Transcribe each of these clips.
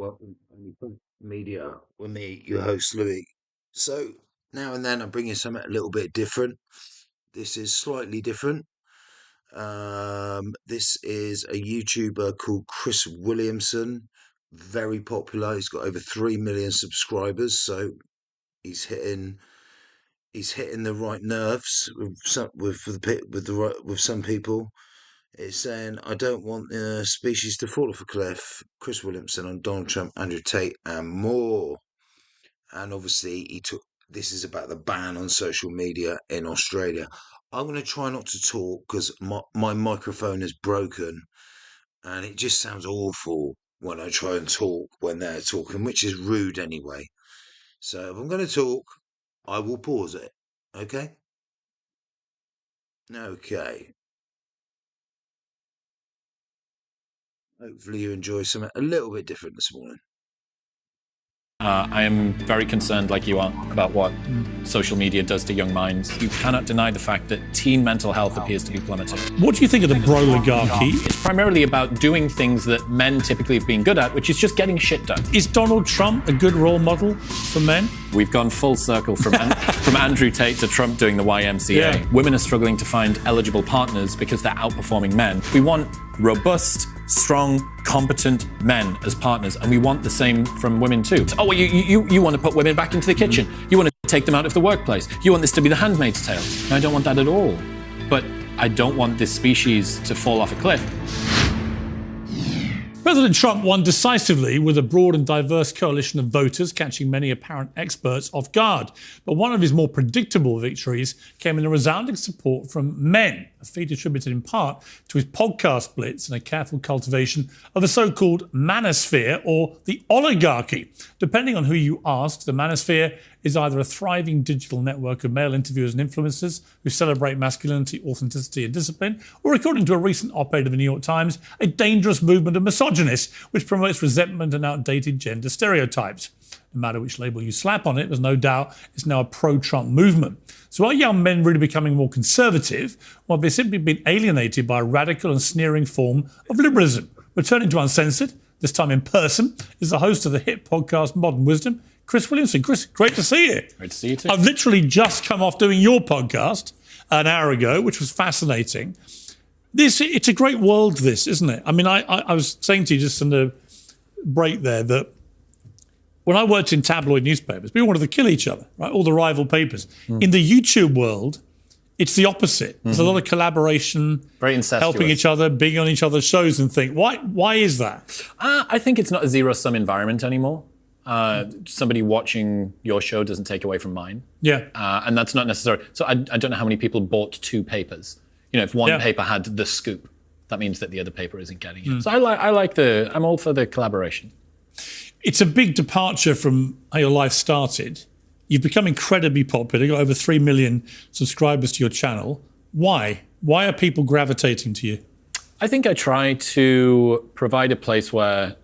Welcome to Media with me, your host Louis. So now and then I bring you something a little bit different. This is slightly different. This is a YouTuber called Chris Williamson, very popular. He's got over 3 million subscribers, so he's hitting the right nerves with some people. It's saying, I don't want the species to fall off a cliff. Chris Williamson on Donald Trump, Andrew Tate, and more. And obviously, this is about the ban on social media in Australia. I'm going to try not to talk because my microphone is broken and it just sounds awful when I try and talk when they're talking, which is rude anyway. So if I'm going to talk, I will pause it. Okay? Okay. Hopefully you enjoy something a little bit different this morning. I am very concerned, like you are, about what social media does to young minds. You cannot deny the fact that teen mental health appears to be plummeting. What do you think of the broligarchy? It's primarily about doing things that men typically have been good at, which is just getting shit done. Is Donald Trump a good role model for men? We've gone full circle from Andrew Tate to Trump doing the YMCA. Yeah. Women are struggling to find eligible partners because they're outperforming men. We want robust, strong, competent men as partners, and we want the same from women too. Oh, well, you want to put women back into the kitchen. You want to take them out of the workplace. You want this to be the Handmaid's Tale. No, I don't want that at all. But I don't want this species to fall off a cliff. President Trump won decisively with a broad and diverse coalition of voters, catching many apparent experts off guard. But one of his more predictable victories came in a resounding support from men, a feat attributed in part to his podcast blitz and a careful cultivation of a so-called manosphere or the oligarchy. Depending on who you ask, the manosphere is either a thriving digital network of male interviewers and influencers who celebrate masculinity, authenticity and discipline, or according to a recent op-ed of the New York Times, a dangerous movement of misogynists which promotes resentment and outdated gender stereotypes. No matter which label you slap on it, there's no doubt it's now a pro-Trump movement. So are young men really becoming more conservative, or have they simply been alienated by a radical and sneering form of liberalism? Returning to Uncensored, this time in person, is the host of the hit podcast Modern Wisdom, Chris Williamson. Chris, great to see you. Great to see you too. I've literally just come off doing your podcast an hour ago, which was fascinating. It's a great world, this, isn't it? I mean, I was saying to you just in the break there that when I worked in tabloid newspapers, people wanted to kill each other, right? All the rival papers. In the YouTube world, it's the opposite. There's a lot of collaboration, very incestuous, helping each other, being on each other's shows and things. Why is that? I think it's not a zero-sum environment anymore. Somebody watching your show doesn't take away from mine. Yeah. And that's not necessary. So I don't know how many people bought two papers. You know, if one paper had the scoop, that means that the other paper isn't getting it. So I'm all for the collaboration. It's a big departure from how your life started. You've become incredibly popular. You've got over 3 million subscribers to your channel. Why? Why are people gravitating to you? I think I try to provide a place where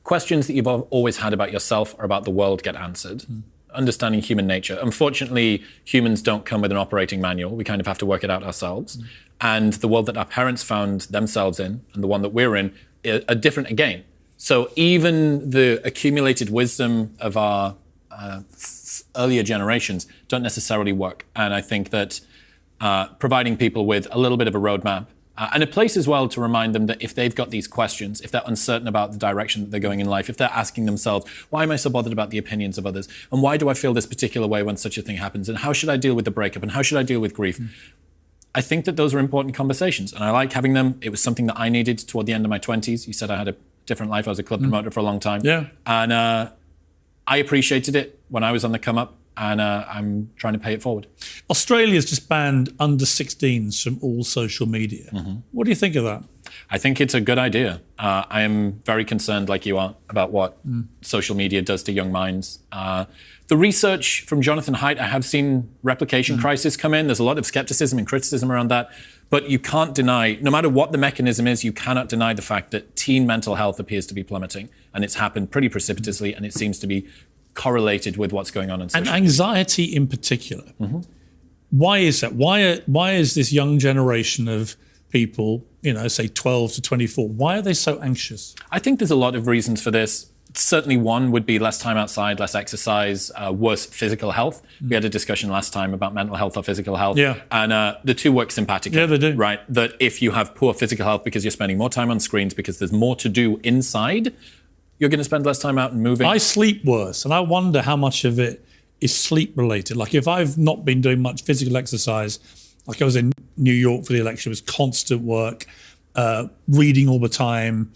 questions that you've always had about yourself or about the world get answered. Understanding human nature. Unfortunately, humans don't come with an operating manual. We kind of have to work it out ourselves. And the world that our parents found themselves in and the one that we're in are different again. So even the accumulated wisdom of our earlier generations don't necessarily work. And I think that providing people with a little bit of a roadmap and a place as well to remind them that if they've got these questions, if they're uncertain about the direction that they're going in life, if they're asking themselves, why am I so bothered about the opinions of others? And why do I feel this particular way when such a thing happens? And how should I deal with the breakup? And how should I deal with grief? I think that those are important conversations and I like having them. It was something that I needed toward the end of my 20s. You said I had a different life. I was a club promoter for a long time. Yeah. And I appreciated it when I was on the come up. And I'm trying to pay it forward. Australia's just banned under 16s from all social media. What do you think of that? I think it's a good idea. I am very concerned, like you are, about what social media does to young minds. The research from Jonathan Haidt, I have seen replication crisis come in. There's a lot of skepticism and criticism around that. But you can't deny, no matter what the mechanism is, you cannot deny the fact that teen mental health appears to be plummeting. And it's happened pretty precipitously, and it seems to be correlated with what's going on in social media. And anxiety in particular. Why is that? Why is this young generation of people, you know, say 12 to 24, why are they so anxious? I think there's a lot of reasons for this. Certainly one would be less time outside, less exercise, worse physical health. We had a discussion last time about mental health or physical health. Yeah. And the two work sympatically. Yeah, they do. Right? That if you have poor physical health because you're spending more time on screens, because there's more to do inside, you're going to spend less time out and moving. I sleep worse, and I wonder how much of it is sleep related. Like if I've not been doing much physical exercise, like I was in New York for the election, it was constant work, reading all the time,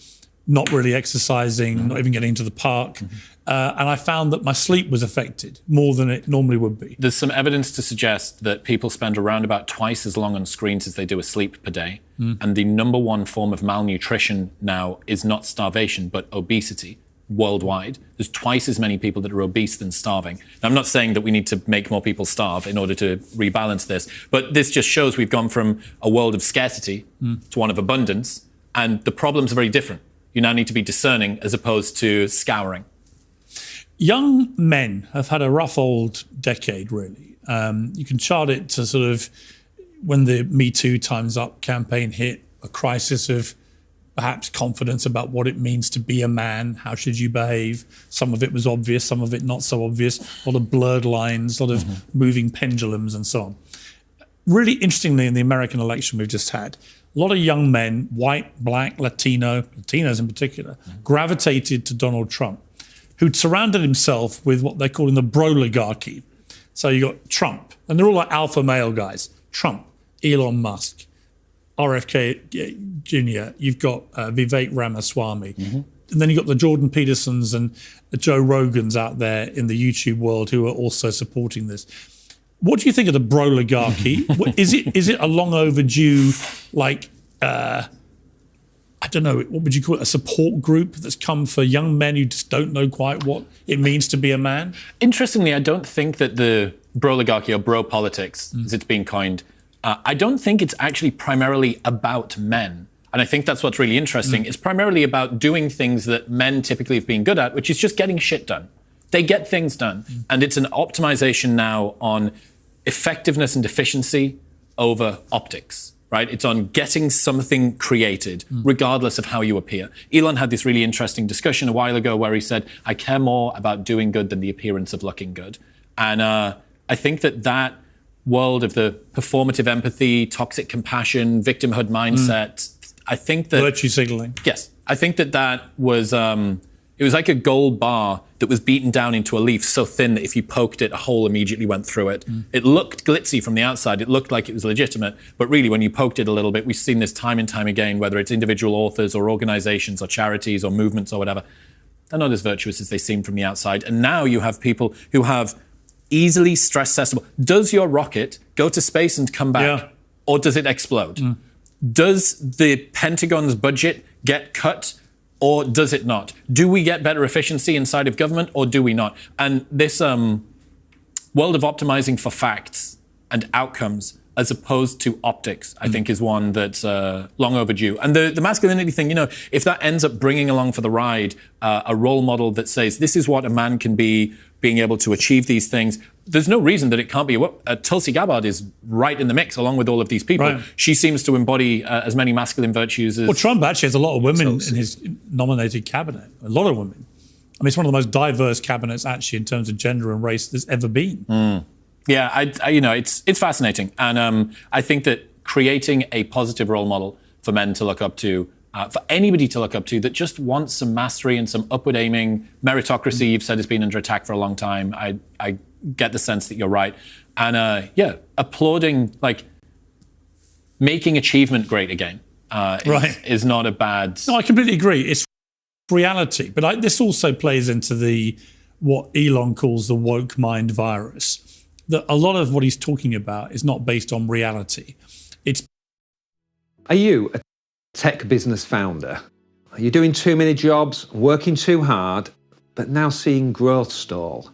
not really exercising, not even getting into the park. And I found that my sleep was affected more than it normally would be. There's some evidence to suggest that people spend around about twice as long on screens as they do asleep per day. And the number one form of malnutrition now is not starvation, but obesity worldwide. There's twice as many people that are obese than starving. Now, I'm not saying that we need to make more people starve in order to rebalance this, but this just shows we've gone from a world of scarcity to one of abundance, and the problems are very different. You now need to be discerning as opposed to scouring. Young men have had a rough old decade, really. You can chart it to sort of when the Me Too Time's Up campaign hit, a crisis of perhaps confidence about what it means to be a man, how should you behave. Some of it was obvious, some of it not so obvious, a lot of blurred lines, a lot of moving pendulums and so on. Really interestingly, in the American election we've just had, a lot of young men, white, black, Latinos in particular, gravitated to Donald Trump, who'd surrounded himself with what they're calling the broligarchy. So you got Trump, and they're all like alpha male guys. Trump, Elon Musk, RFK Jr., you've got Vivek Ramaswamy. And then you've got the Jordan Petersons and the Joe Rogans out there in the YouTube world who are also supporting this. What do you think of the broligarchy? Is it a long overdue, like, I don't know, what would you call it, a support group that's come for young men who just don't know quite what it means to be a man? Interestingly, I don't think that the broligarchy or bro politics, as it's being coined, I don't think it's actually primarily about men. And I think that's what's really interesting. It's primarily about doing things that men typically have been good at, which is just getting shit done. They get things done. And it's an optimization now on effectiveness and efficiency over optics, right? It's on getting something created, regardless of how you appear. Elon had this really interesting discussion a while ago where he said, I care more about doing good than the appearance of looking good. And I think that world of the performative empathy, toxic compassion, victimhood mindset, I think that... Virtue signaling. Yes. I think that was... it was like a gold bar that was beaten down into a leaf so thin that if you poked it, a hole immediately went through it. It looked glitzy from the outside. It looked like it was legitimate. But really, when you poked it a little bit, we've seen this time and time again, whether it's individual authors or organizations or charities or movements or whatever, they're not as virtuous as they seem from the outside. And now you have people who have easily stress testable. Does your rocket go to space and come back? Or does it explode? Does the Pentagon's budget get cut? Or does it not? Do we get better efficiency inside of government or do we not? And this world of optimizing for facts and outcomes as opposed to optics, I think is one that's long overdue. And the masculinity thing, if that ends up bringing along for the ride a role model that says this is what a man can be, being able to achieve these things, there's no reason that it can't be. Tulsi Gabbard is right in the mix along with all of these people. Right. She seems to embody as many masculine virtues as... Well, Trump actually has a lot of women in his nominated cabinet. A lot of women. I mean, it's one of the most diverse cabinets actually in terms of gender and race there's ever been. Yeah, it's fascinating. And I think that creating a positive role model for men to look up to, for anybody to look up to that just wants some mastery and some upward aiming, meritocracy, you've said has been under attack for a long time. I get the sense that you're right. And applauding, like, making achievement great again is not a bad... No, I completely agree. It's reality. But this also plays into what Elon calls the woke mind virus. That a lot of what he's talking about is not based on reality. Are you a tech business founder? Are you doing too many jobs, working too hard, but now seeing growth stall?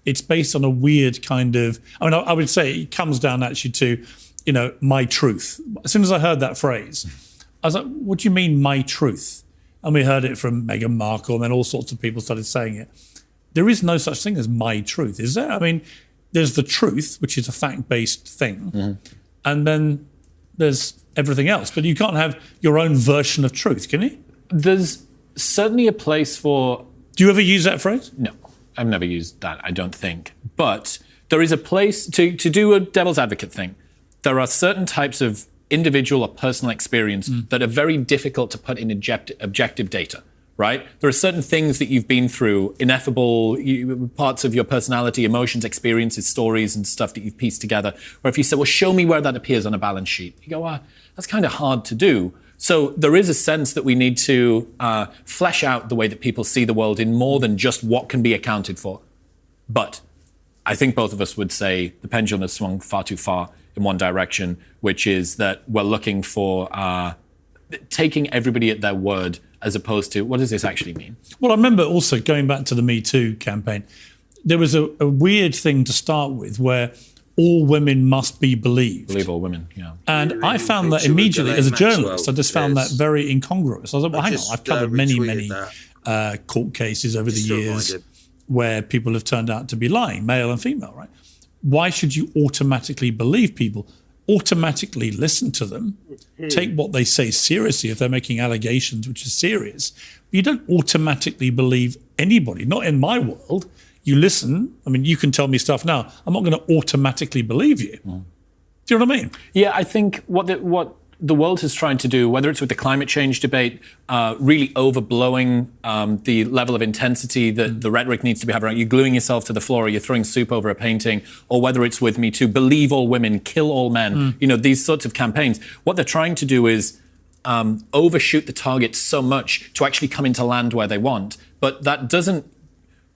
It's based on a weird kind of... I would say it comes down actually to, my truth. As soon as I heard that phrase, I was like, what do you mean, my truth? And we heard it from Meghan Markle, and then all sorts of people started saying it. There is no such thing as my truth, is there? I mean, there's the truth, which is a fact-based thing, and then there's everything else. But you can't have your own version of truth, can you? There's certainly a place for... Do you ever use that phrase? No, I've never used that, I don't think. But there is a place to do a devil's advocate thing. There are certain types of individual or personal experience that are very difficult to put in objective data, right? There are certain things that you've been through, ineffable parts of your personality, emotions, experiences, stories, and stuff that you've pieced together. Where if you say, well, show me where that appears on a balance sheet, you go, well, that's kind of hard to do. So there is a sense that we need to flesh out the way that people see the world in more than just what can be accounted for. But I think both of us would say the pendulum has swung far too far in one direction, which is that we're looking for taking everybody at their word as opposed to, what does this actually mean? Well, I remember also going back to the Me Too campaign, there was a weird thing to start with where all women must be believed. Believe all women, yeah. And I found that immediately, as a journalist, I just found that very incongruous. I was like, well, hang on, I've covered many court cases over the years where people have turned out to be lying, male and female, right? Why should you automatically believe people? Automatically listen to them, take what they say seriously if they're making allegations which are serious. But you don't automatically believe anybody, not in my world. You listen. I mean, you can tell me stuff now. I'm not going to automatically believe you. Do you know what I mean? Yeah, I think what the world is trying to do, whether it's with the climate change debate, really overblowing the level of intensity that the rhetoric needs to be having, right? You're gluing yourself to the floor, or you're throwing soup over a painting, or whether it's with Me Too, believe all women, kill all men, you know, these sorts of campaigns. What they're trying to do is overshoot the target so much to actually come into land where they want. But that doesn't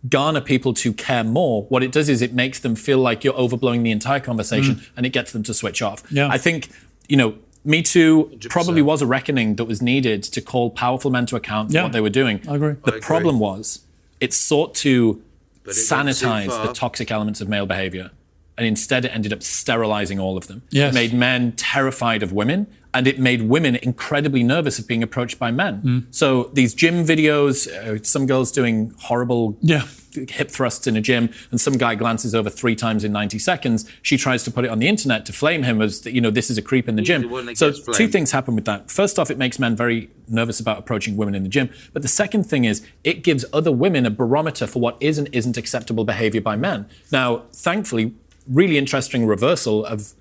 garner people to care more. What it does is it makes them feel like you're overblowing the entire conversation and it gets them to switch off. Yeah. I think, you know, Me Too 100%. Probably was a reckoning that was needed to call powerful men to account for what they were doing. I agree. The problem was it sought to sanitize the toxic elements of male behavior, and instead it ended up sterilizing all of them. Yes. It made men terrified of women, and it made women incredibly nervous of being approached by men. So these gym videos, some girls doing horrible hip thrusts in a gym, and some guy glances over 3 times in 90 seconds. She tries to put it on the internet to flame him as, you know, this is a creep in the gym. So 2 things happen with that. First off, it makes men very nervous about approaching women in the gym. But the second thing is it gives other women a barometer for what is and isn't acceptable behavior by men. Now, thankfully, really interesting reversal of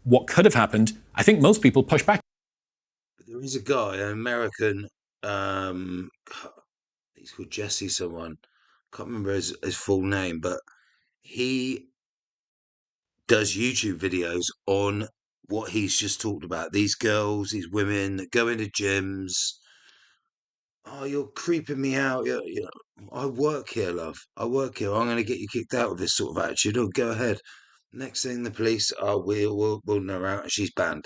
what could have happened. I think most people push back. There is a guy, an American, he's called Jesse someone. Can't remember his full name, but he does YouTube videos on what he's just talked about. These girls, these women that go into gyms. Oh, you're creeping me out. You know, I work here, love. I work here. I'm going to get you kicked out with this sort of attitude. Oh, go ahead. Next thing, the police will know her out, and she's banned.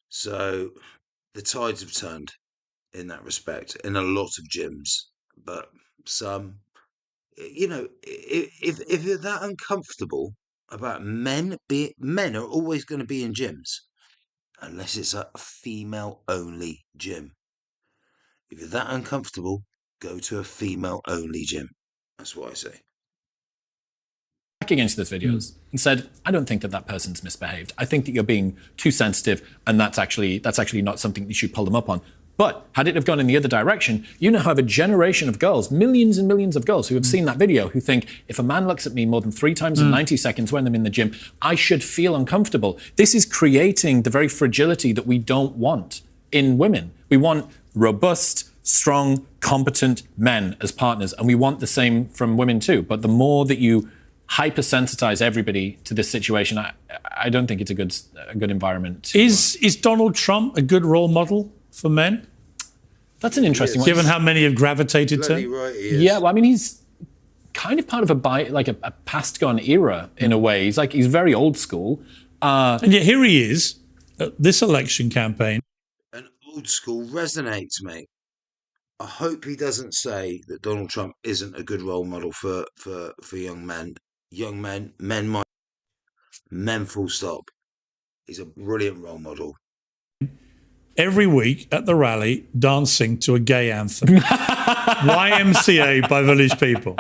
So the tides have turned in that respect in a lot of gyms, but some, you know, if you're that uncomfortable about men are always going to be in gyms unless it's a female only gym. If you're that uncomfortable, go to a female only gym. That's what I say. Against those videos and said, I don't think that person's misbehaved. I think that you're being too sensitive, and that's actually not something you should pull them up on. But had it have gone in the other direction, you now have a generation of girls, millions and millions of girls who have seen that video, who think, if a man looks at me more than 3 times in 90 seconds when I'm in the gym, I should feel uncomfortable. This is creating the very fragility that we don't want in women. We want robust, strong, competent men as partners, and we want the same from women too. But the more that you hypersensitize everybody to this situation, I don't think it's a good environment. Is Donald Trump a good role model for men? That's an interesting one. Given how many have gravitated to him? Right, he is. Yeah, well, I mean, he's kind of part of a past gone era in a way. He's very old school. And yet here he is at this election campaign. And old school resonates, mate. I hope he doesn't say that Donald Trump isn't a good role model for young men. Young men, men full stop. He's a brilliant role model. Every week at the rally, dancing to a gay anthem. YMCA by Village People.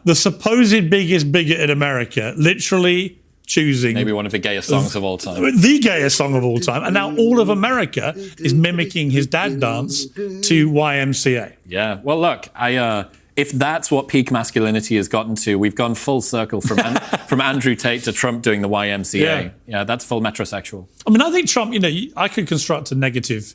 The supposed biggest bigot in America literally choosing Maybe one of the gayest songs of all time. the gayest song of all time, and now all of America is mimicking his dad dance to YMCA. Yeah. Well, look, if that's what peak masculinity has gotten to, we've gone full circle from from Andrew Tate to Trump doing the YMCA. Yeah, that's full metrosexual. I mean, I think Trump, I could construct a negative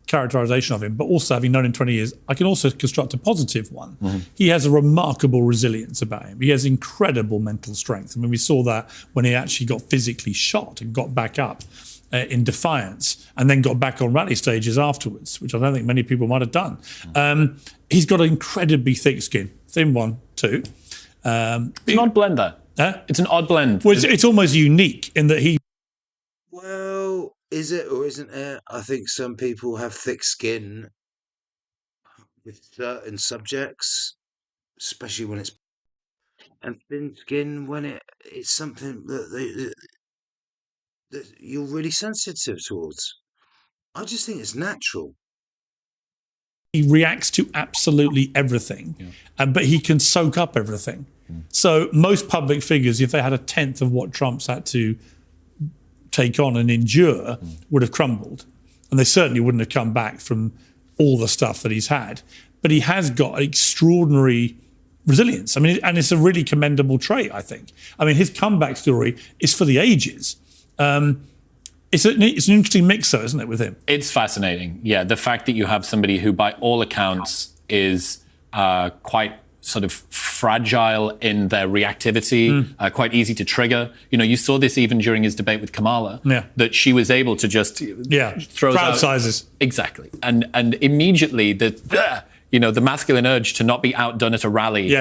characterization of him, but also having known him 20 years, I can also construct a positive one. Mm-hmm. He has a remarkable resilience about him. He has incredible mental strength. I mean, we saw that when he actually got physically shot and got back up in defiance and then got back on rally stages afterwards, which I don't think many people might have done. He's got an incredibly thick skin. Thin one, too. It's an odd blend, that. Huh? It's an odd blend. Well, it's almost unique in that he... Well, is it or isn't it? I think some people have thick skin with certain subjects, especially when it's... And thin skin when it's something that you're really sensitive towards. I just think it's natural. He reacts to absolutely everything, but he can soak up everything. So most public figures, if they had a tenth of what Trump's had to take on and endure, would have crumbled. And they certainly wouldn't have come back from all the stuff that he's had. But he has got extraordinary resilience. I mean, and it's a really commendable trait, I think. I mean, his comeback story is for the ages. It's an interesting mix, though, isn't it, with him? It's fascinating. Yeah, the fact that you have somebody who, by all accounts, is quite sort of fragile in their reactivity, quite easy to trigger. You saw this even during his debate with Kamala, that she was able to just throw crowd sizes. Exactly. And immediately the masculine urge to not be outdone at a rally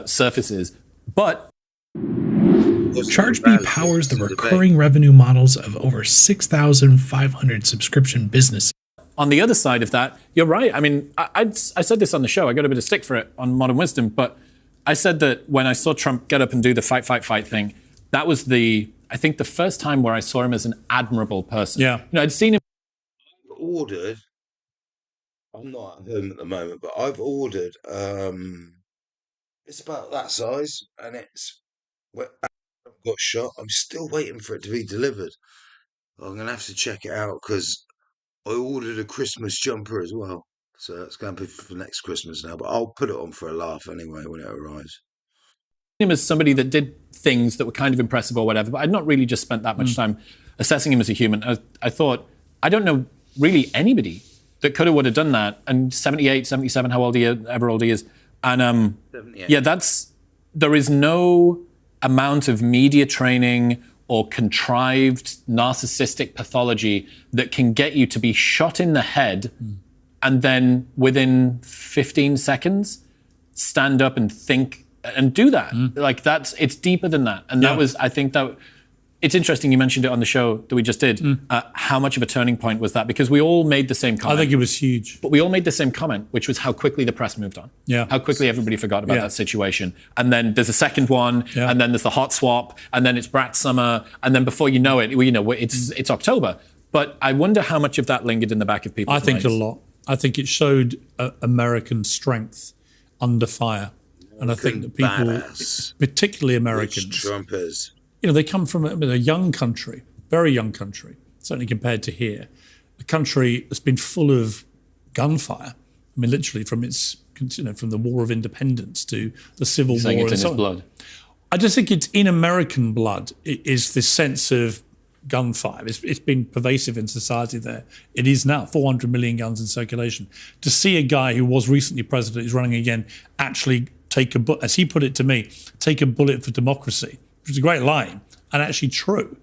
surfaces. But ChargeBee powers the recurring revenue models of over 6,500 subscription businesses. On the other side of that, you're right. I mean, I said this on the show. I got a bit of stick for it on Modern Wisdom, but I said that when I saw Trump get up and do the fight thing, that was I think the first time where I saw him as an admirable person. Yeah. I'd seen him. I'm not at home at the moment, but I've ordered, it's about that size, and it's got shot. I'm still waiting for it to be delivered. I'm going to have to check it out because I ordered a Christmas jumper as well. So it's going to be for next Christmas now, but I'll put it on for a laugh anyway when it arrives. Him as somebody that did things that were kind of impressive or whatever, but I'd not really just spent that much time assessing him as a human. I thought, I don't know really anybody that could have would have done that. And 78, 77, how old he is, ever old he is. And there is no amount of media training or contrived narcissistic pathology that can get you to be shot in the head and then within 15 seconds stand up and think and do that. Like it's deeper than that. And that was, I think that it's interesting you mentioned it on the show that we just did. How much of a turning point was that? Because we all made the same comment. I think it was huge. But we all made the same comment, which was how quickly the press moved on. Yeah. How quickly everybody forgot about that situation. And then there's a second one, and then there's the hot swap, and then it's Brat Summer, and then before you know it, it's October. But I wonder how much of that lingered in the back of people's minds. I think a lot. I think it showed American strength under fire. And I think that people, particularly Americans, Trumpers. They come from a young country, very young country, certainly compared to here, a country that's been full of gunfire. I mean, literally from from the War of Independence to the Civil War. It's in his blood. I just think it's in American blood. It is this sense of gunfire. It's been pervasive in society there. It is now 400 million guns in circulation. To see a guy who was recently president, who's running again, actually take as he put it to me, take a bullet for democracy. Which is a great line, and actually true.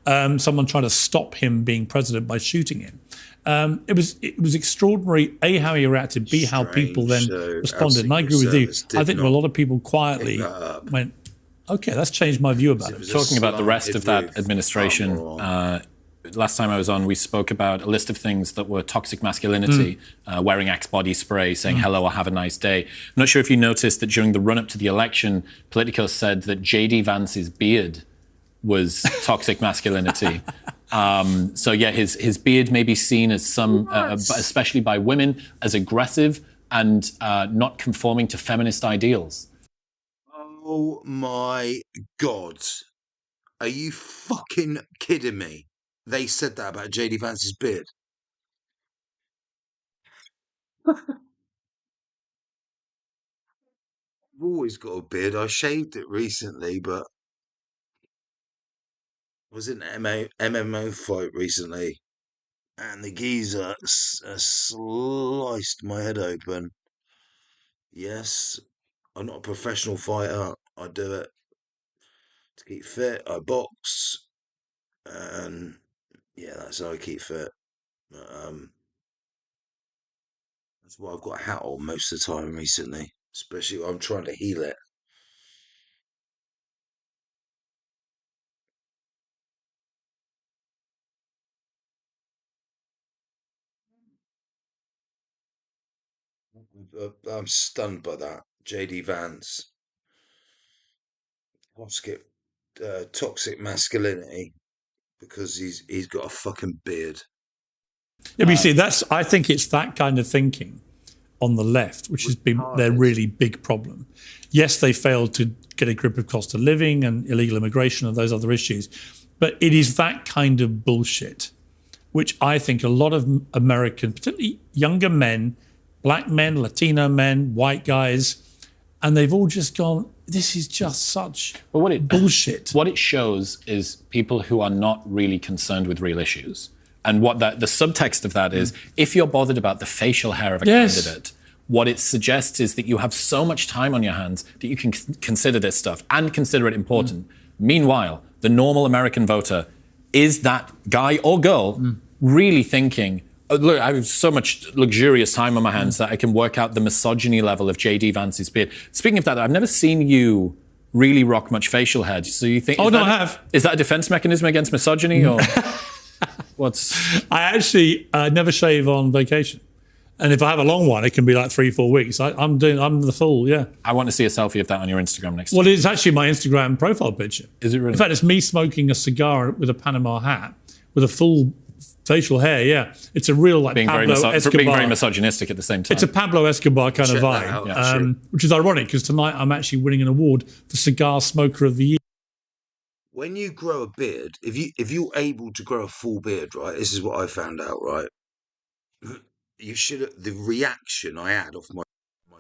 Someone trying to stop him being president by shooting him. It was extraordinary, A, how he reacted, B, how people then responded. And I agree with you. I think a lot of people quietly went, okay, that's changed my view about it. Talking about the rest of that administration, last time I was on, we spoke about a list of things that were toxic masculinity, wearing Axe body spray, saying hello or have a nice day. I'm not sure if you noticed that during the run-up to the election, Politico said that J.D. Vance's beard was toxic masculinity. So yeah, his beard may be seen as especially by women, as aggressive and not conforming to feminist ideals. Oh my God. Are you fucking kidding me? They said that about JD Vance's beard. I've always got a beard. I shaved it recently, but I was in an MMO fight recently, and the geezer sliced my head open. Yes, I'm not a professional fighter. I do it to keep fit. I box, and yeah, that's how I keep fit. But, that's why I've got a hat on most of the time recently, especially when I'm trying to heal it. I'm stunned by that. JD Vance, toxic, toxic masculinity, because he's got a fucking beard. Yeah, but you see, I think it's that kind of thinking on the left, which has been their really big problem. Yes, they failed to get a grip of cost of living and illegal immigration and those other issues, but it is that kind of bullshit, which I think a lot of American, particularly younger men, black men, Latino men, white guys, and they've all just gone, this is just such bullshit. What it shows is people who are not really concerned with real issues. And what the subtext of that is, if you're bothered about the facial hair of a candidate, what it suggests is that you have so much time on your hands that you can consider this stuff and consider it important. Meanwhile, the normal American voter is that guy or girl really thinking, oh, look, I have so much luxurious time on my hands that I can work out the misogyny level of JD Vance's beard. Speaking of that, I've never seen you really rock much facial hair. So you think? Oh, no, I have. Is that a defense mechanism against misogyny, or what's? I actually never shave on vacation, and if I have a long one, it can be like 3-4 weeks. I'm the fool. Yeah. I want to see a selfie of that on your Instagram next. Well, it's actually my Instagram profile picture. Is it really? In fact, it's me smoking a cigar with a Panama hat with a full facial hair. Yeah, it's a real like Pablo Escobar. Being very misogynistic at the same time. It's a Pablo Escobar kind of vibe, which is ironic because tonight I'm actually winning an award for Cigar Smoker of the Year. When you grow a beard, if you're able to grow a full beard, right? This is what I found out, right? You should. The reaction I had off my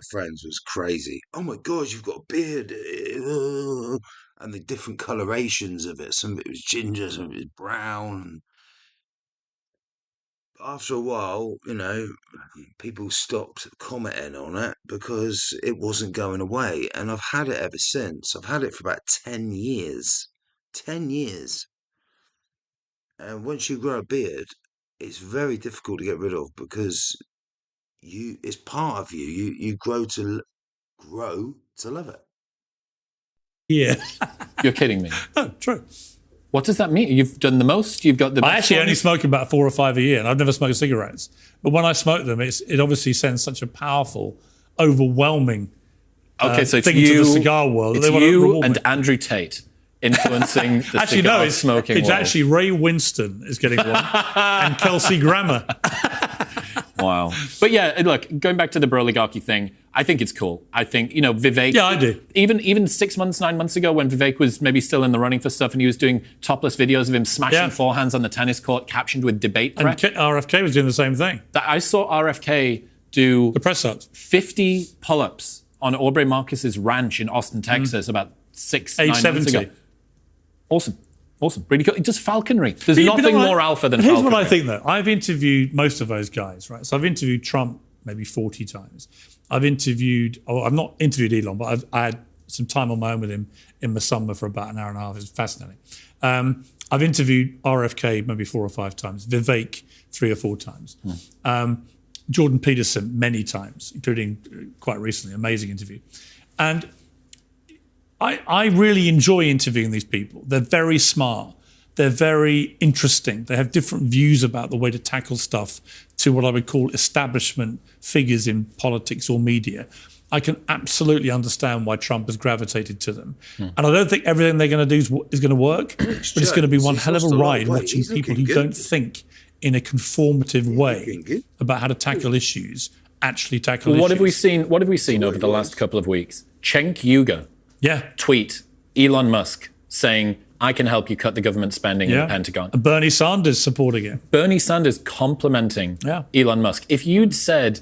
friends was crazy. Oh my God, you've got a beard, and the different colorations of it. Some of it was ginger, some of it was brown. After a while, people stopped commenting on it because it wasn't going away. And I've had it ever since. I've had it for about 10 years. 10 years. And once you grow a beard, it's very difficult to get rid of because it's part of you. You grow to love it. Yeah. You're kidding me. Oh, true. What does that mean? You've done the most? You've got the I actually only smoke about 4 or 5 a year, and I've never smoked cigarettes. But when I smoke them, it obviously sends such a powerful, overwhelming so thing to the cigar world. It's you and Andrew Tate influencing the cigar smoking world. It's actually Ray Winston is getting one, and Kelsey Grammer. Wow. But yeah, look, going back to the bro-oligarchy thing, I think it's cool. I think, Vivek... Yeah, I do. Even 6 months, 9 months ago, when Vivek was maybe still in the running for stuff and he was doing topless videos of him smashing forehands on the tennis court, captioned with debate threat. And RFK was doing the same thing. I saw RFK do... The press ups. 50 pull-ups on Aubrey Marcus's ranch in Austin, Texas, about 9 months ago. Awesome. Really cool. Just falconry. There's nothing more alpha than falconry. Here's what I think, though. I've interviewed most of those guys, right? So I've interviewed Trump maybe 40 times. I've not interviewed Elon, but I had some time on my own with him in the summer for about an hour and a half. It was fascinating. I've interviewed RFK maybe 4 or 5 times, Vivek 3 or 4 times, Jordan Peterson many times, including quite recently, amazing interview. And I really enjoy interviewing these people. They're very smart. They're very interesting. They have different views about the way to tackle stuff to what I would call establishment figures in politics or media. I can absolutely understand why Trump has gravitated to them. And I don't think everything they're going to do is going to work, but it's going to be one hell of a ride watching people who don't think in a conformative way about how to tackle issues, actually tackle issues. What have we seen over the last couple of weeks? Cenk Uygur tweet Elon Musk saying, I can help you cut the government spending in the Pentagon. Bernie Sanders supporting it. Bernie Sanders complimenting Elon Musk. If you'd said,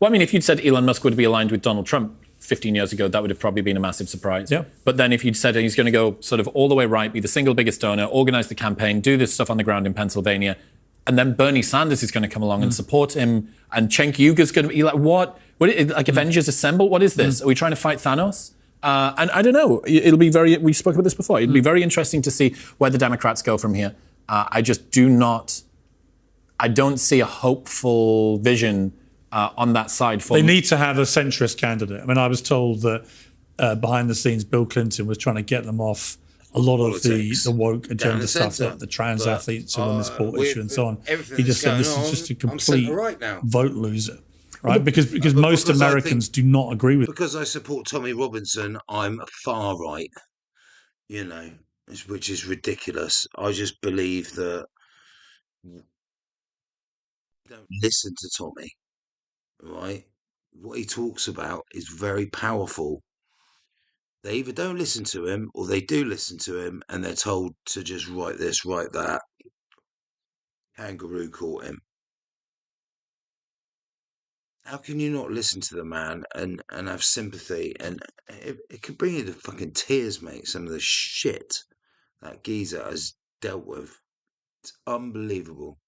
if you'd said Elon Musk would be aligned with Donald Trump 15 years ago, that would have probably been a massive surprise. Yeah. But then if you'd said he's going to go sort of all the way right, be the single biggest donor, organize the campaign, do this stuff on the ground in Pennsylvania, and then Bernie Sanders is going to come along and support him, and Cenk Uyghur's going to be like, what? Like Avengers Assemble? What is this? Are we trying to fight Thanos? And I don't know. It'll be we spoke about this before. It'll be very interesting to see where the Democrats go from here. I don't see a hopeful vision on that side. They need to have a centrist candidate. I mean, I was told that behind the scenes, Bill Clinton was trying to get them off a lot of the woke agenda stuff, the trans athletes and women's sport issue and so on. He just said this is just a complete vote loser. Right, because most Americans do not agree with it. Because I support Tommy Robinson, I'm far right, which is ridiculous. I just believe that don't listen to Tommy, right? What he talks about is very powerful. They either don't listen to him or they do listen to him and they're told to just write this, write that. Kangaroo court him. How can you not listen to the man and have sympathy? And it can bring you to fucking tears, mate, some of the shit that geezer has dealt with. It's unbelievable.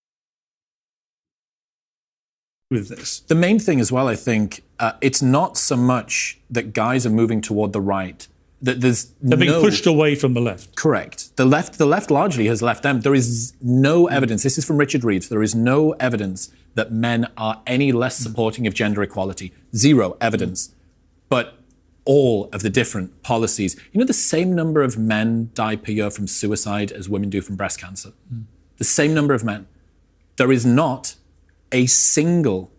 With this. The main thing as well, I think, it's not so much that guys are moving toward the right. That They're being pushed away from the left. Correct. The left largely has left them. There is no evidence. This is from Richard Reeves. There is no evidence that men are any less supporting of gender equality. Zero evidence. But all of the different policies. The same number of men die per year from suicide as women do from breast cancer. The same number of men. There is not a single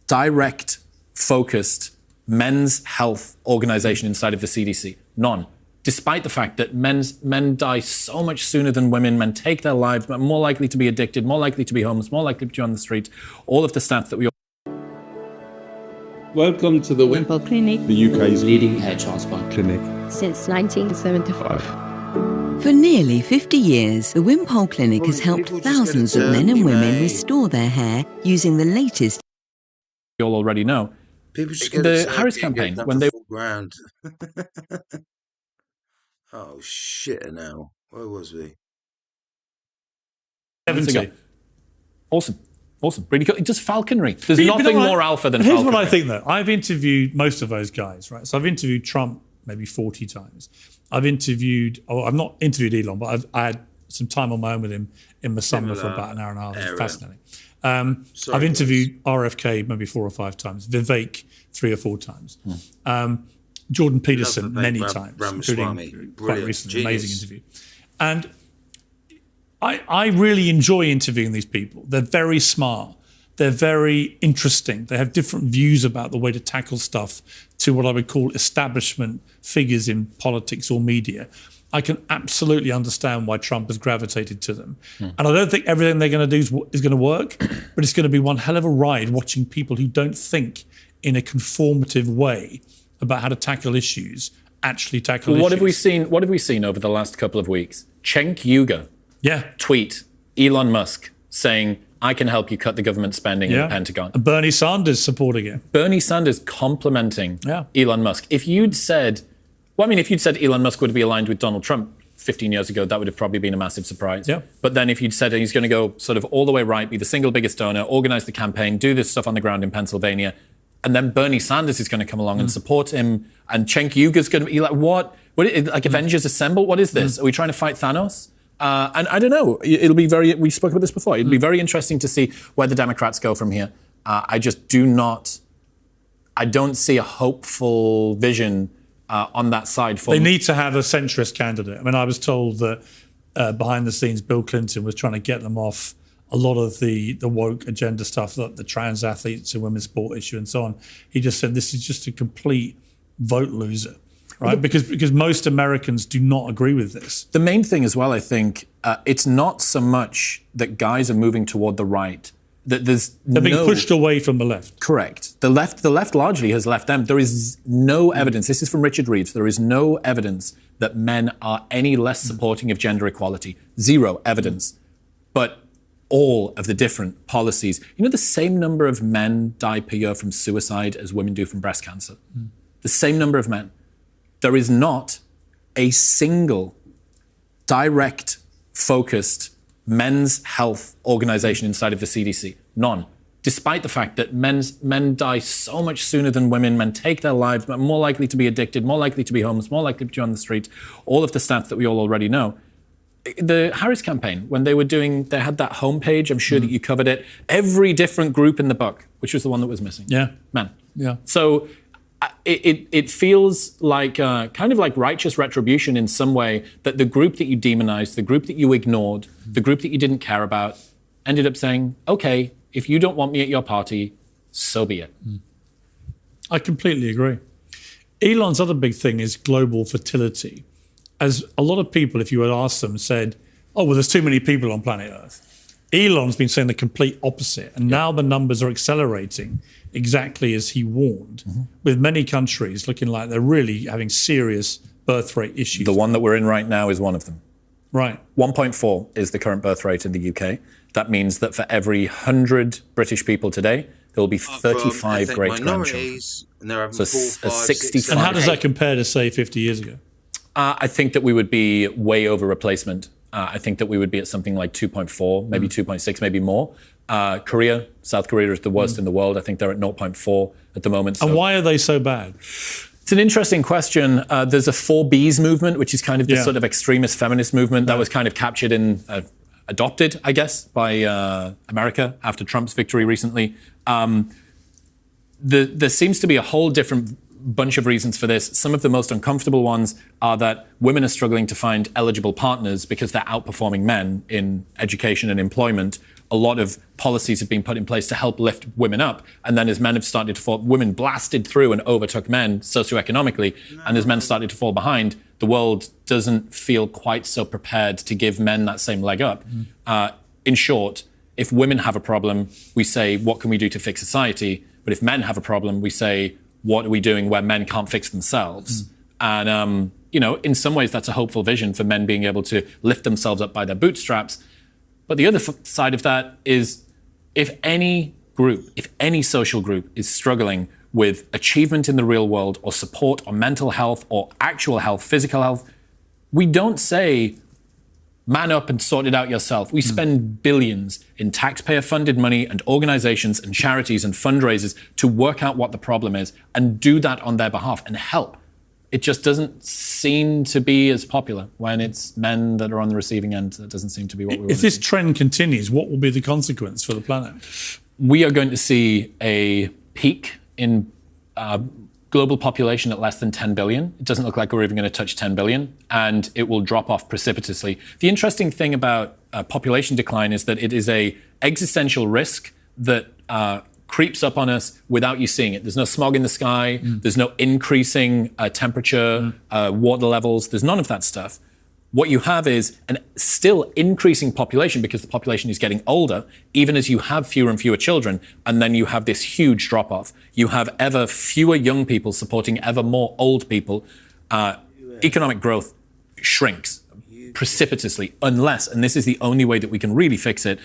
direct, focused men's health organization inside of the CDC. None. Despite the fact that men die so much sooner than women, men take their lives, men are more likely to be addicted, more likely to be homeless, more likely to be on the street. All of the stats that we... Welcome to the Wimpole Clinic, the UK's leading hair transplant clinic since 1975. For nearly 50 years, the Wimpole Clinic has helped thousands of men and women restore their hair using the latest... You all already know. People just the Harris campaign, when they... Grand. Oh, shit now. Where was we? 70. Awesome. Really cool. Just falconry. There's nothing more alpha than falconry. Here's what I think, though. I've interviewed most of those guys, right? So I've interviewed Trump maybe 40 times. I've not interviewed Elon, but I had some time on my own with him in the summer for about an hour and a half. It was fascinating. I've interviewed RFK maybe 4 or 5 times, Vivek 3 or 4 times, Jordan Peterson many times, including quite recently, amazing interview. And I really enjoy interviewing these people. They're very smart. They're very interesting. They have different views about the way to tackle stuff to what I would call establishment figures in politics or media. I can absolutely understand why Trump has gravitated to them. And I don't think everything they're going to do is going to work, but it's going to be one hell of a ride watching people who don't think in a conformative way about how to tackle issues actually tackle issues. What have we seen over the last couple of weeks? Cenk Uyghur tweet Elon Musk saying, I can help you cut the government spending in the Pentagon. Bernie Sanders supporting it. Bernie Sanders complimenting Elon Musk. If you'd said Elon Musk would be aligned with Donald Trump 15 years ago, that would have probably been a massive surprise. Yeah. But then if you'd said he's going to go sort of all the way right, be the single biggest donor, organize the campaign, do this stuff on the ground in Pennsylvania, and then Bernie Sanders is going to come along and support him, and Cenk Uyghur's going to be like, what? Like Avengers Assemble? What is this? Are we trying to fight Thanos? And I don't know. It'll be we spoke about this before. It'll be very interesting to see where the Democrats go from here. I don't see a hopeful vision on that side. They need to have a centrist candidate. I mean, I was told that behind the scenes, Bill Clinton was trying to get them off a lot of the woke agenda stuff, the trans athletes and women's sport issue and so on. He just said this is just a complete vote loser, right? Because most Americans do not agree with this. The main thing as well, I think, it's not so much that guys are moving toward the right. They're being pushed away from the left. Correct. The left largely has left them. There is no evidence. This is from Richard Reeves. There is no evidence that men are any less supporting of gender equality. Zero evidence. But all of the different policies. You know, the same number of men die per year from suicide as women do from breast cancer. The same number of men. There is not a single direct, focused men's health organization inside of the CDC. None. Despite the fact that men die so much sooner than women, men take their lives, men are more likely to be addicted, more likely to be homeless, more likely to be on the streets, all of the stats that we all already know. The Harris campaign, when they had that homepage, I'm sure that you covered it, every different group in the book, which was the one that was missing. Yeah. Men. Yeah. So it feels like kind of like righteous retribution in some way that the group that you demonized, the group that you ignored, the group that you didn't care about, ended up saying, okay, if you don't want me at your party, so be it. I completely agree. Elon's other big thing is global fertility. As a lot of people, if you had asked them, said, oh, well, there's too many people on planet Earth. Elon's been saying the complete opposite. And now the numbers are accelerating exactly as he warned, with many countries looking like they're really having serious birth rate issues. The one that we're in right now is one of them. Right. 1.4 is the current birth rate in the UK. That means that for every 100 British people today, there will be 35 great-grandchildren. So 60. And how does that compare to, say, 50 years ago? I think that we would be way over replacement. I think that we would be at something like 2.4, maybe 2.6, maybe more. South Korea is the worst in the world. I think they're at 0.4 at the moment. So. And why are they so bad? It's an interesting question. There's a 4Bs movement, which is kind of this sort of extremist feminist movement that was kind of captured in, adopted, I guess, by America after Trump's victory recently. There seems to be a whole different bunch of reasons for this. Some of the most uncomfortable ones are that women are struggling to find eligible partners because they're outperforming men in education and employment. A lot of policies have been put in place to help lift women up. And then as men have started to fall, women blasted through and overtook men socioeconomically. And as men started to fall behind, the world doesn't feel quite so prepared to give men that same leg up. In short, if women have a problem, we say, what can we do to fix society? But if men have a problem, we say, what are we doing where men can't fix themselves? And, in some ways, that's a hopeful vision for men being able to lift themselves up by their bootstraps. But the other side of that is if any group, if any social group is struggling with achievement in the real world or support or mental health or actual health, physical health, we don't say, man up and sort it out yourself. We spend billions in taxpayer-funded money and organizations and charities and fundraisers to work out what the problem is and do that on their behalf and help. It just doesn't seem to be as popular when it's men that are on the receiving end. That doesn't seem to be what we want. If this trend continues, what will be the consequence for the planet? We are going to see a peak in global population at less than 10 billion. It doesn't look like we're even going to touch 10 billion, and it will drop off precipitously. The interesting thing about population decline is that it is a existential risk that creeps up on us without you seeing it. There's no smog in the sky. There's no increasing temperature, water levels. There's none of that stuff. What you have is an still increasing population because the population is getting older, even as you have fewer and fewer children, and then you have this huge drop-off. You have ever fewer young people supporting ever more old people. Economic growth shrinks precipitously unless, and this is the only way that we can really fix it,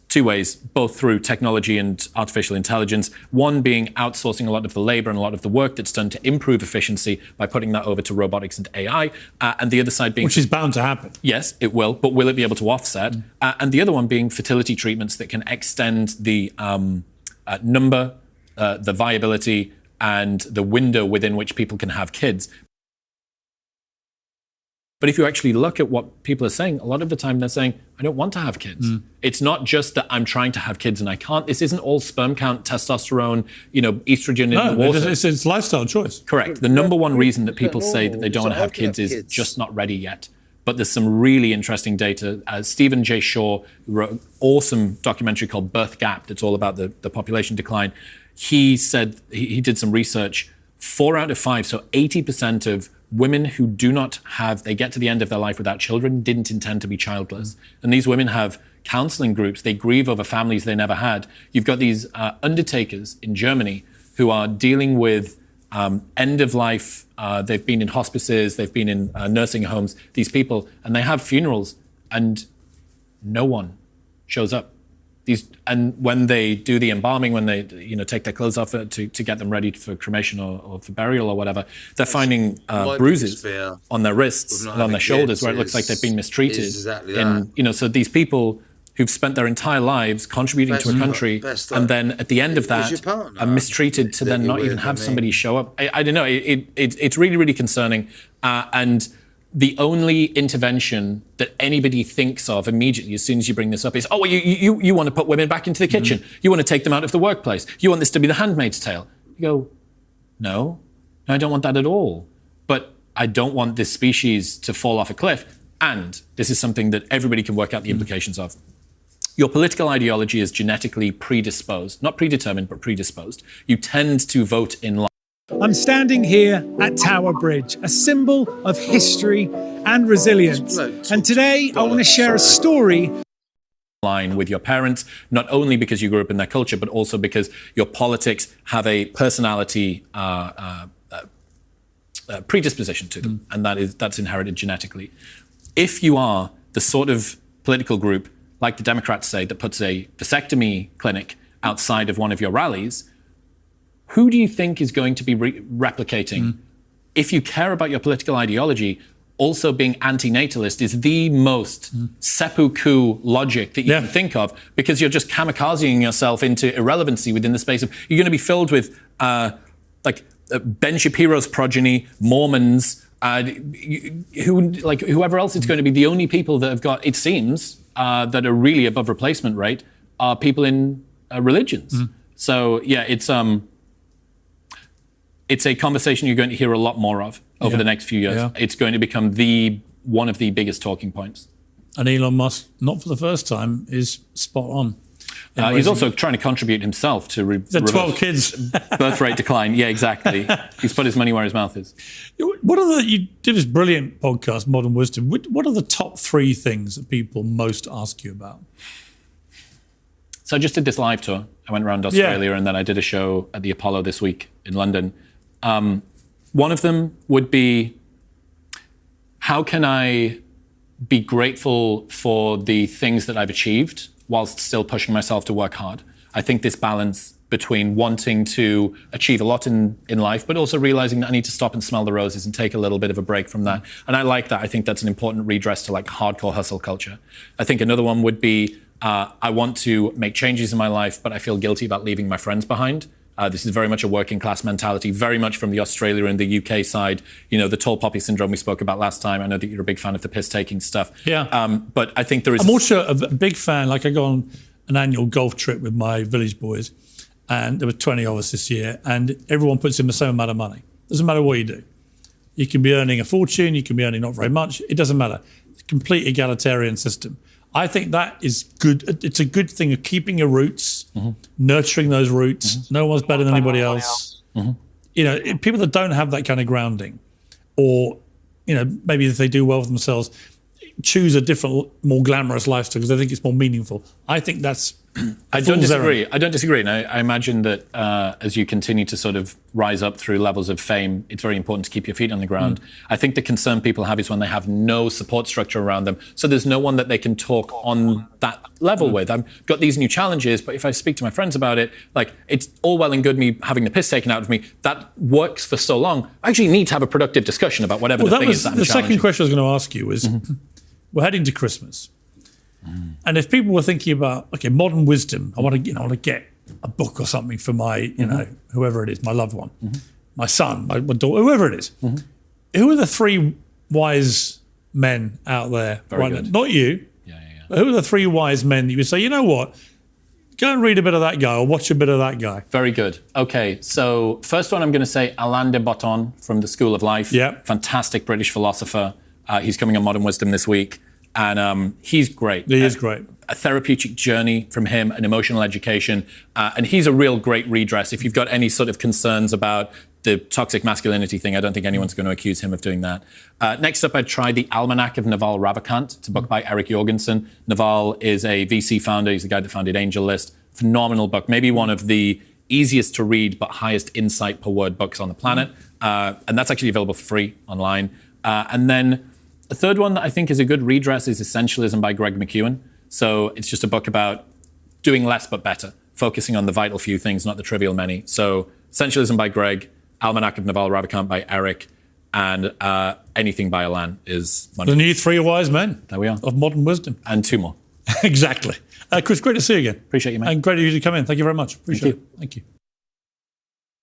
two ways, both through technology and artificial intelligence. One being outsourcing a lot of the labor and a lot of the work that's done to improve efficiency by putting that over to robotics and AI. And the other side being... Which is bound to happen. Yes, it will. But will it be able to offset? And the other one being fertility treatments that can extend the number, the viability, and the window within which people can have kids. But if you actually look at what people are saying, a lot of the time they're saying, I don't want to have kids. It's not just that I'm trying to have kids and I can't. This isn't all sperm count, testosterone, estrogen in the water. It's lifestyle choice. Correct. The number one reason that people say that they don't want to have kids is just not ready yet. But there's some really interesting data. Stephen J. Shaw wrote an awesome documentary called Birth Gap that's all about the population decline. He said, he did some research, 4 out of 5, so 80% of women who do not have, they get to the end of their life without children, didn't intend to be childless. And these women have counseling groups. They grieve over families they never had. You've got these undertakers in Germany who are dealing with end of life. They've been in hospices, they've been in nursing homes, these people, and they have funerals and no one shows up. And when they do the embalming, when they take their clothes off to get them ready for cremation or for burial or whatever, they're finding bruises on their wrists and on their shoulders where it looks like they've been mistreated. Exactly so these people who've spent their entire lives contributing to a country and then at the end of that are mistreated to then not even have somebody show up. I don't know. It's really, really concerning. And the only intervention that anybody thinks of immediately as soon as you bring this up is, oh, well, you want to put women back into the kitchen. You want to take them out of the workplace. You want this to be the Handmaid's Tale. You go, no, I don't want that at all. But I don't want this species to fall off a cliff. And this is something that everybody can work out the implications of. Your political ideology is genetically predisposed, not predetermined, but predisposed. You tend to vote in line. I'm standing here at Tower Bridge, a symbol of history and resilience. And today I want to share a story. Line with your parents, not only because you grew up in their culture, but also because your politics have a personality predisposition to them, and that's inherited genetically. If you are the sort of political group, like the Democrats say, that puts a vasectomy clinic outside of one of your rallies, who do you think is going to be replicating? If you care about your political ideology, also being anti-natalist is the most seppuku logic that you can think of, because you're just kamikazing yourself into irrelevancy within the space of, you're going to be filled with Ben Shapiro's progeny, Mormons, whoever else it's going to be. The only people that have got, it seems, that are really above replacement rate are people in religions. So yeah, it's a conversation you're going to hear a lot more of over the next few years. It's going to become one of the biggest talking points. And Elon Musk, not for the first time, is spot on. He's also trying to contribute himself to the 12 kids birth rate decline. Yeah, exactly. He's put his money where his mouth is. You did this brilliant podcast, Modern Wisdom. What are the top 3 things that people most ask you about? So I just did this live tour. I went around Australia and then I did a show at the Apollo this week in London. One of them would be, how can I be grateful for the things that I've achieved whilst still pushing myself to work hard? I think this balance between wanting to achieve a lot in life, but also realizing that I need to stop and smell the roses and take a little bit of a break from that. And I like that. I think that's an important redress to like hardcore hustle culture. I think another one would be, I want to make changes in my life, but I feel guilty about leaving my friends behind. This is very much a working class mentality, very much from the Australia and the UK side. The tall poppy syndrome we spoke about last time. I know that you're a big fan of the piss taking stuff. Yeah. But I think there is. I'm also a big fan. Like I go on an annual golf trip with my village boys, and there were 20 of us this year, and everyone puts in the same amount of money. Doesn't matter what you do. You can be earning a fortune, you can be earning not very much. It doesn't matter. It's a complete egalitarian system. I think that is good. It's a good thing of keeping your roots, nurturing those roots. No one's better than anybody else. People that don't have that kind of grounding, or maybe if they do well for themselves, choose a different, more glamorous lifestyle because they think it's more meaningful. I think that's. I don't disagree. And I imagine that as you continue to sort of rise up through levels of fame, it's very important to keep your feet on the ground. I think the concern people have is when they have no support structure around them. So there's no one that they can talk on that level with. I've got these new challenges, but if I speak to my friends about it, like, it's all well and good me having the piss taken out of me. That works for so long. I actually need to have a productive discussion about whatever the thing is that I'm challenging. The second question I was going to ask you was, we're heading to Christmas. And if people were thinking about, okay, modern wisdom, I want to get a book or something for my, whoever it is, my loved one, my son, my daughter, whoever it is. Who are the 3 wise men out there right now? Not you. But who are the 3 wise men that you would say, you know what, go and read a bit of that guy or watch a bit of that guy? Very good. Okay, so first one I'm going to say Alain de Botton from the School of Life. Yeah. Fantastic British philosopher. He's coming on Modern Wisdom this week. And he's great. He is great. A therapeutic journey from him, an emotional education. And he's a real great redress. If you've got any sort of concerns about the toxic masculinity thing, I don't think anyone's going to accuse him of doing that. Next up, I tried the Almanac of Naval Ravikant. It's a book by Eric Jorgensen. Naval is a VC founder. He's the guy that founded AngelList. Phenomenal book. Maybe one of the easiest to read but highest insight per word books on the planet. And that's actually available for free online. And then a third one that I think is a good redress is Essentialism by Greg McKeown. So it's just a book about doing less but better, focusing on the vital few things, not the trivial many. So Essentialism by Greg, Almanac of Naval Ravikant by Eric, and anything by Alan is wonderful. The new three wise men. There we are. Of modern wisdom. And two more. Exactly. Chris, great to see you again. Appreciate you, mate. And great of you to come in. Thank you very much. Appreciate it. Thank you.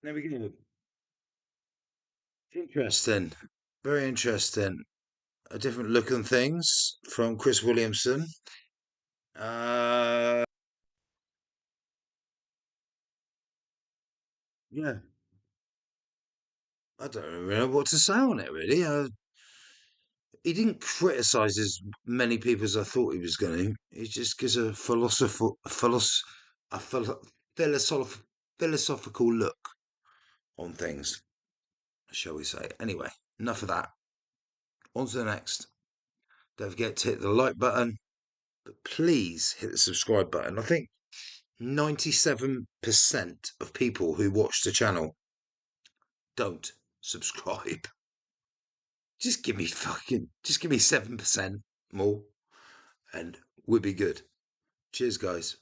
There we go. Interesting. Very interesting. A different look on things from Chris Williamson. Yeah. I don't really know what to say on it, really. He didn't criticise as many people as I thought he was going to. He just gives a philosophical look on things, shall we say. Anyway, enough of that. On to the next. Don't forget to hit the like button, but please hit the subscribe button. I think 97% of people who watch the channel don't subscribe. Just give me 7% more and we'll be good. Cheers, guys.